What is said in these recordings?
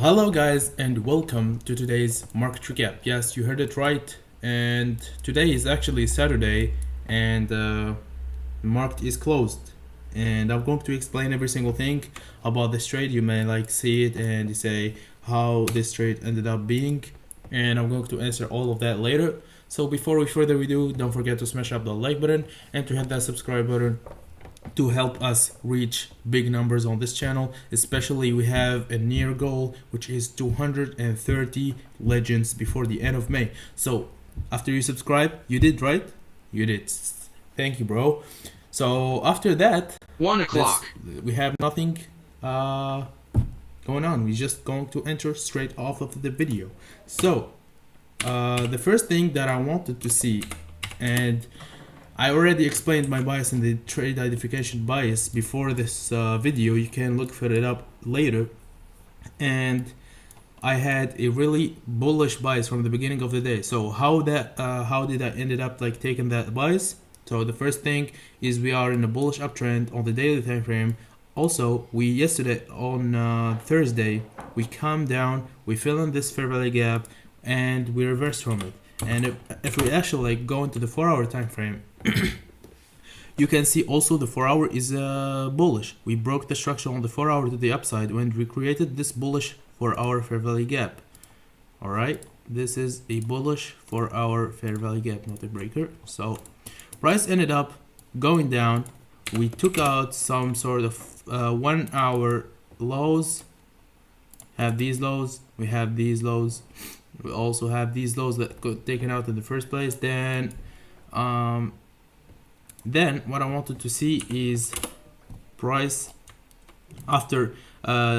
Hello guys and welcome to today's market recap. Yes, you heard it right, and today is actually Saturday and the market is closed, and I'm going to explain every single thing about this trade. You may see it and say how this trade ended up being, and I'm going to answer all of that later. So before we further ado, don't forget to smash up the like button and to hit that subscribe button to help us reach big numbers on this channel. Especially we have a near goal, which is 230 legends before the end of May. So after you subscribe, you did right, you did, thank you bro. So after that, 1 o'clock, we have nothing going on. We're just going to enter straight off of the video. So the first thing that I wanted to see, and I already explained my bias in the trade identification bias before this video. You can look for it up later. And I had a really bullish bias from the beginning of the day. So how did I ended up taking that bias? So the first thing is we are in a bullish uptrend on the daily time frame. Also, we yesterday on Thursday we calmed down, we fill in this fair value gap, and we reversed from it. And if we actually go into the 4-hour time frame, you can see also the 4-hour is bullish. We broke the structure on the 4-hour to the upside when we created this bullish 4-hour fair value gap. All right, this is a bullish 4-hour fair value gap, not a breaker. So price ended up going down. We took out some sort of 1-hour lows. Have these lows, we have these lows, we also have these lows that got taken out in the first place. Then what I wanted to see is price after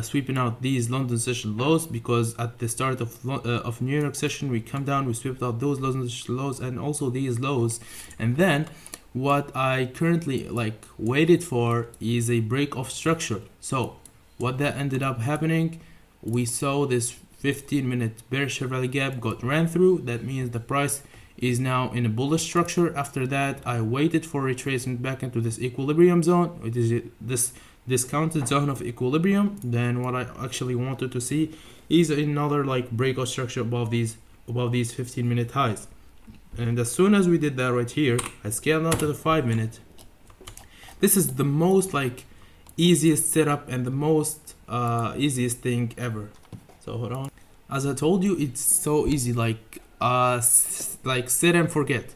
sweeping out these London session lows, because at the start of New York session we come down, we swept out those London session lows and also these lows. And then what I currently waited for is a break of structure. So what that ended up happening, we saw this 15-minute bearish fair value gap got ran through. That means the price is now in a bullish structure. After that, I waited for retracement back into this equilibrium zone. It is this discounted zone of equilibrium. Then what I actually wanted to see is another breakout structure above these 15-minute highs. And as soon as we did that right here, I scaled out to the 5-minute. This is the most easiest setup and the most easiest thing ever. So hold on. As I told you, it's so easy, set and forget.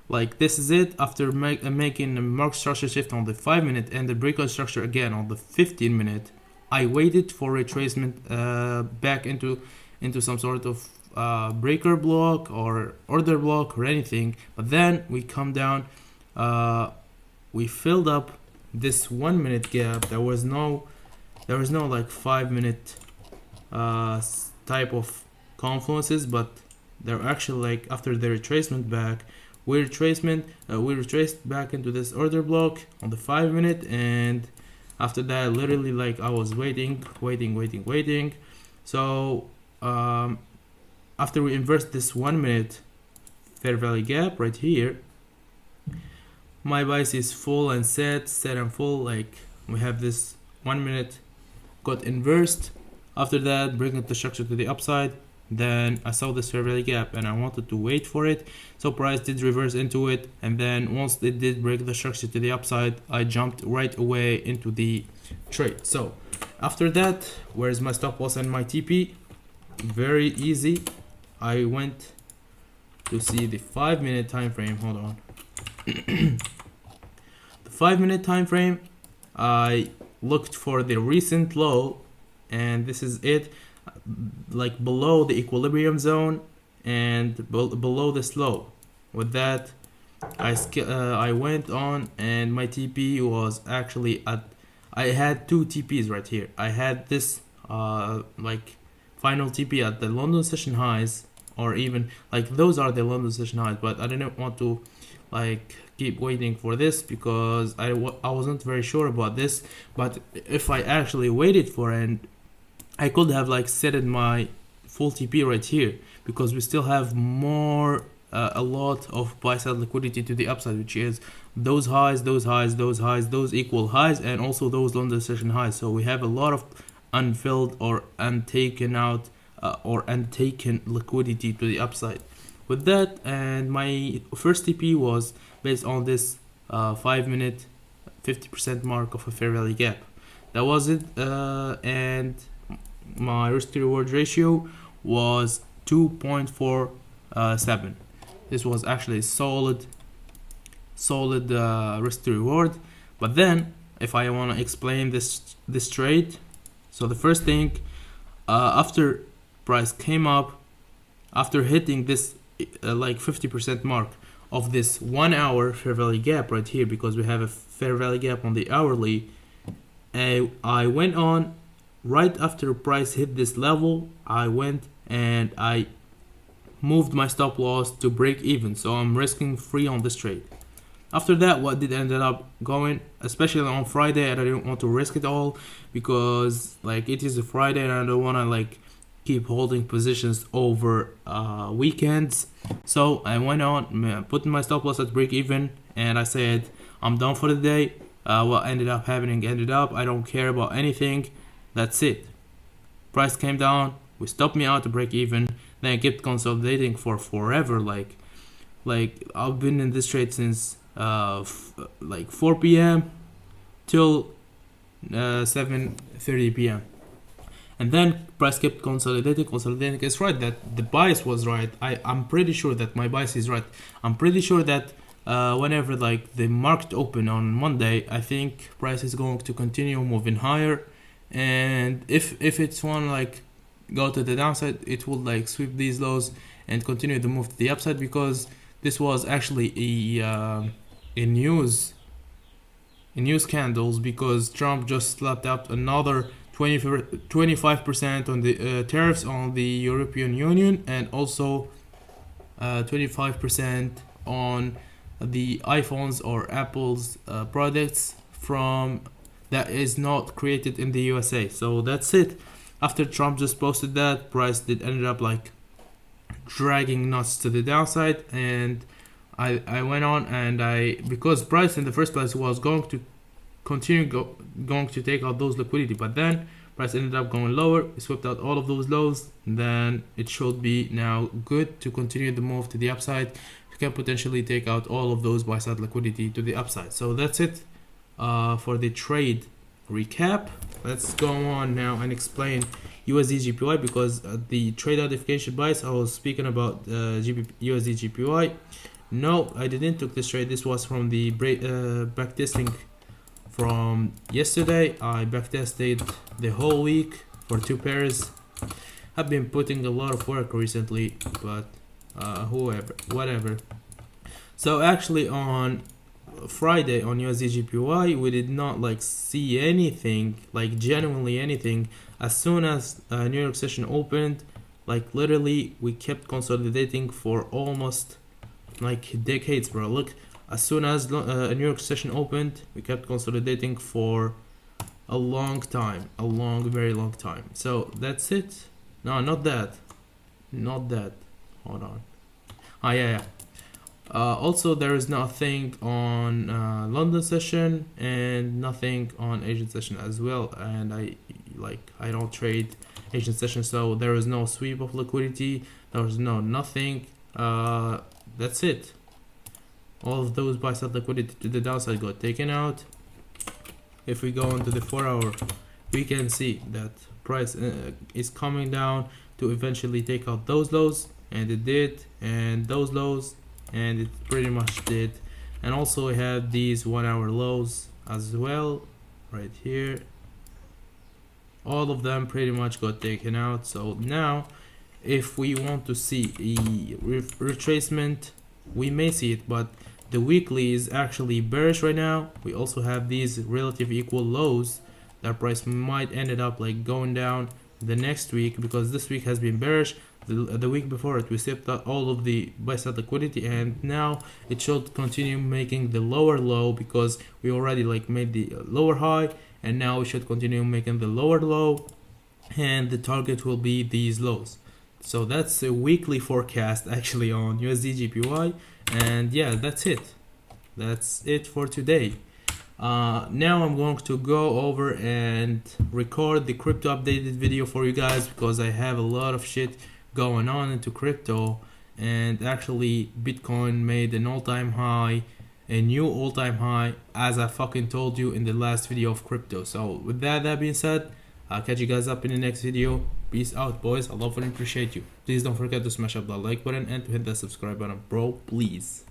This is it. After making a market structure shift on the 5-minute and the breakout structure again on the 15-minute, I waited for retracement back into some sort of breaker block or order block or anything. But then we come down, we filled up this 1-minute gap. There was no 5-minute type of confluences, but they're actually after the retracement back, we retraced back into this order block on the 5-minute. And after that, literally I was waiting. So after we inverse this 1-minute fair value gap right here, my bias is full and set and full. We have this 1-minute got inversed. After that, bringing the structure to the upside. Then I saw this fair value gap and I wanted to wait for it. So price did reverse into it, and then once it did break the structure to the upside, I jumped right away into the trade. So after that, where's my stop loss and my TP? Very easy. I went to see the 5-minute time frame. Hold on. The 5-minute time frame, I looked for the recent low, and this is it, below the equilibrium zone and below this low. With that, I went on, and my TP was actually I had two TPs right here. I had this final TP at the London session highs, or even those are the London session highs, but I didn't want to keep waiting for this because I wasn't very sure about this. But if I actually waited for it, and I could have set in my full TP right here, because we still have more a lot of buy side liquidity to the upside, which is those highs, those equal highs, and also those London session highs. So we have a lot of unfilled or untaken out or untaken liquidity to the upside. With that, and my first TP was based on this 5-minute 50% mark of a fair value gap. That was it, and my risk to reward ratio was 2.47. This was actually solid risk to reward. But then, if I want to explain this trade, so the first thing, after price came up, after hitting this like 50% mark of this 1 hour fair value gap right here, because we have a fair value gap on the hourly, I went on right after price hit this level. I went and I moved my stop loss to break even, so I'm risking free on this trade. After that, what did ended up going, especially on Friday, I didn't want to risk it all because like it is a Friday and I don't want to like keep holding positions over weekends. So I went on putting my stop loss at break even, and I said I'm done for the day. What ended up happening ended up. I don't care about anything. That's it. Price came down. We stopped me out to break even. Then I kept consolidating for forever. Like I've been in this trade since like 4 p.m. till 7:30 p.m. And then price kept consolidating. It's right that the bias was right. I'm pretty sure that my bias is right. I'm pretty sure that whenever like the market open on Monday, I think price is going to continue moving higher. And if it's one like go to the downside, it will like sweep these lows and continue to move to the upside, because this was actually a news candles, because Trump just slapped up another 25% on the tariffs on the European Union, and also 25% on the iPhones or Apple's products from that is not created in the USA. So that's it. After Trump just posted that, price did ended up like dragging nuts to the downside, and I went on and because price in the first place was going to continue going to take out those liquidity, but then price ended up going lower. It swept out all of those lows, and then it should be now good to continue the move to the upside. You can potentially take out all of those buy side liquidity to the upside. So that's it for the trade recap. Let's go on now and explain USD GPY, because the trade identification bias I was speaking about USD GPY. No, I didn't took this trade. This was from the backtesting from yesterday. I backtested the whole week for 2 pairs. I've been putting a lot of work recently, but whatever. So actually on Friday on USD GPY, we did not like see anything, like genuinely anything. As soon as New York session opened, like literally we kept consolidating for almost like decades, bro. Look, as soon as a New York session opened, we kept consolidating for a long time, very long time. So that's it. No, not that. Hold on. Yeah. Also, there is nothing on London session and nothing on Asian session as well. And I don't trade Asian session, so there is no sweep of liquidity. There is nothing. That's it. All of those buy side liquidity to the downside got taken out. If we go into the 4 hour, we can see that price is coming down to eventually take out those lows, and it did, and those lows, and it pretty much did. And also we have these 1 hour lows as well right here. All of them pretty much got taken out. So now if we want to see a retracement, we may see it, but the weekly is actually bearish right now. We also have these relative equal lows that price might ended up like going down the next week, because this week has been bearish. The week before it, we sipped out all of the buy side liquidity, and now it should continue making the lower low, because we already like made the lower high, and now we should continue making the lower low, and the target will be these lows. So that's a weekly forecast actually on USD GPY. And yeah, that's it for today. Now I'm going to go over and record the crypto updated video for you guys, because I have a lot of shit going on into crypto. And actually Bitcoin made an all-time high, a new all-time high, as I fucking told you in the last video of crypto. So with that being said, I'll catch you guys up in the next video. Peace out, boys. I love and appreciate you. Please don't forget to smash up that like button and to hit that subscribe button, bro, please.